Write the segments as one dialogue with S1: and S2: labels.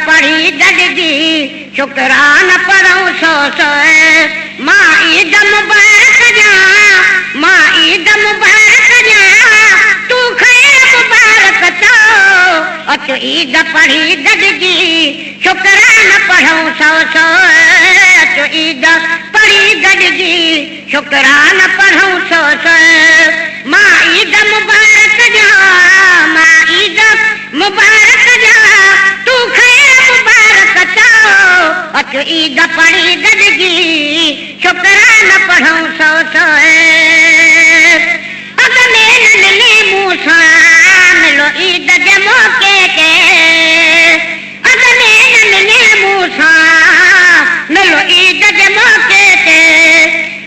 S1: पढ़ी गॾिजी शुकरान पढ़ूं सौ सौ मां ईद मुबारक ॾियां मां ईद मुबारक ॾियां तूं ख़ैर मुबारक चओ अच ईद पढ़ी गॾिजी शुकरान पढ़ूं सौ सौ अच ईद पढ़ी गॾिजी शुकरान पढ़ूं सौ सौ मां ईद मुबारक ॾियां मां ईद मुबारक ॾियां तूं ख़ैर मुबारक चओ अच ईद पढ़ी गॾिजी शुकरान पढ़ूं सौ सौ अॻ में न मिली मूं सां मिलो ईद जे मौक़े ते अॻ में न मिली मूं सां मिलो ईद जे मौक़े ते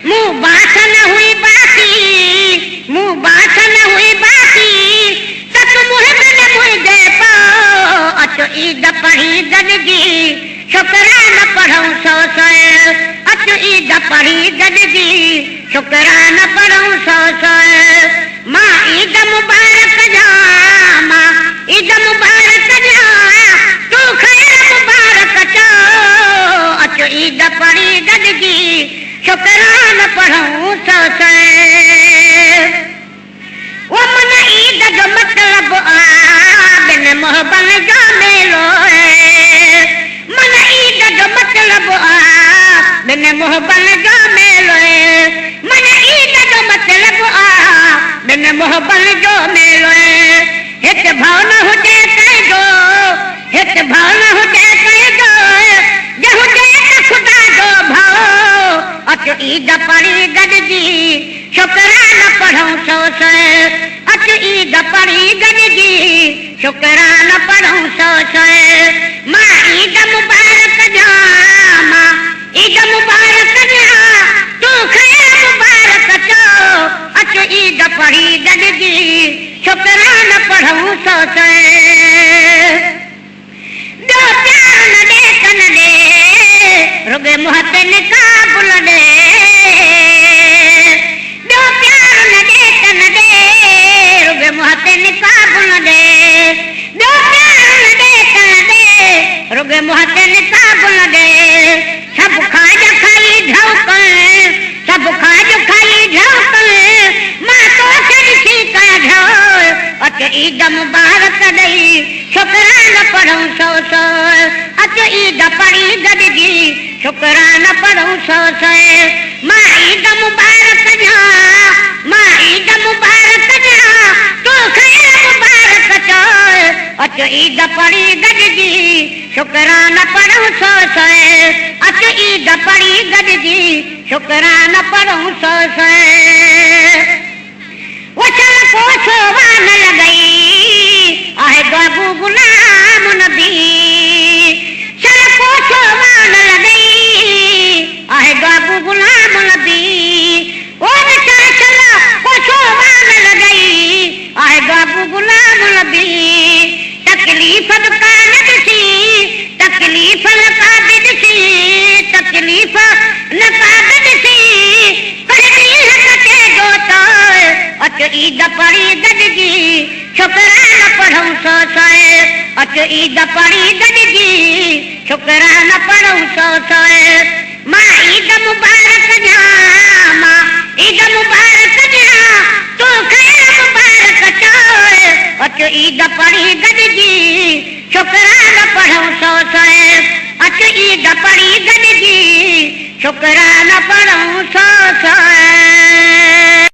S1: मूं बास न हुई बाकी मूं बास न हुई बाकी तक मुहिब न मुंहिंजे पाओ अच ईद पढ़ी गॾिजी शुकरान पढ़ूं सौ सौ अच ईद पढ़ी गॾिजी शुकरान पढ़ूं सौ सौ मां ईद मुबारक ॾियां मां ईद मुबारक ॾियां तूं ख़ैर मुबारक चओ अच ईद पढ़ी गॾिजी शुकरान पढ़ूं सौ सौ वो मन ईद जो मतिलब बिन मोहबन जो मेलो मन ईद जो मतिलब बिन मोहबन जो मेलो मन ईद जो मतिलब बिन मोहबन जो मेलो हित भाव न हुजे कंहिंजो हित भाव न हुजे कंहिंजो जे हुजे त ख़ुदा जो भाव अच ईद पढ़ी गॾिजी शुकरान पढ़ूं सौ सौ अच ईद पढ़ी गॾिजी शुकरान पढ़ूं सौ सौ मां ईद मुबारक ॾियां मां ईद मुबारक ॾियां तूं ख़ैर मुबारक चओ अच ईद पढ़ी गॾिजी शुकरान पढ़ूं सौ सौ ॿियो प्यार न ॾे कन ॾे रुॻे मुंहं ते निकाबुल ॾे ॿियो प्यार न ॾे कन ॾे रुॻे मुंहं ते निकाबुल ॾे ॿियो प्यार न ॾे कन ॾे रुॻे मुंहं ते निकाबुल ॾे सभु खाज खाई ढौकण सभु खाज खाई ढौकण मां तोखे ॾिसी काढो अच ईद मुबारक ॾेई शुकरान पढ़ूं सौ सौ अच ईद पढ़ी गॾिजी शुकरान पढ़ूं सौ सौ मां ईद मुबारक ॾियां मां ईद मुबारक ॾियां तूं ख़ैर मुबारक चओ अच ईद पढ़ी गॾिजी शुकरान पढ़ूं सौ सौ अच ईद पढ़ी गॾिजी शुकरान पढ़ूं सौ सौ वचन पोसो वान लॻई आहे बाबू गुलाम नबी चल पोसो वान लॻई आहे बाबू गुलाम नबी ओ बेटा चल पोसो वान लॻई आहे बाबू गुलाम नबी तकलीफ़ का न ॾिसी तकलीफ़ न का ॾिसी तकलीफ़ न का ॾिसी अच ईद पढ़ी गॾिजी शुकरान पढ़ूं सौ सौ अच ईद पढ़ी गॾिजी शुकरान पढ़ूं सौ सौ मां ईद मुबारक ॾियां मां ईद मुबारक ॾियां तूं ख़ैर मुबारक चओ अच ईद पढ़ी गॾिजी शुकरान पढ़ूं सौ सौ अच ईद पढ़ी गॾिजी शुकरान पढ़ूं सौ सौ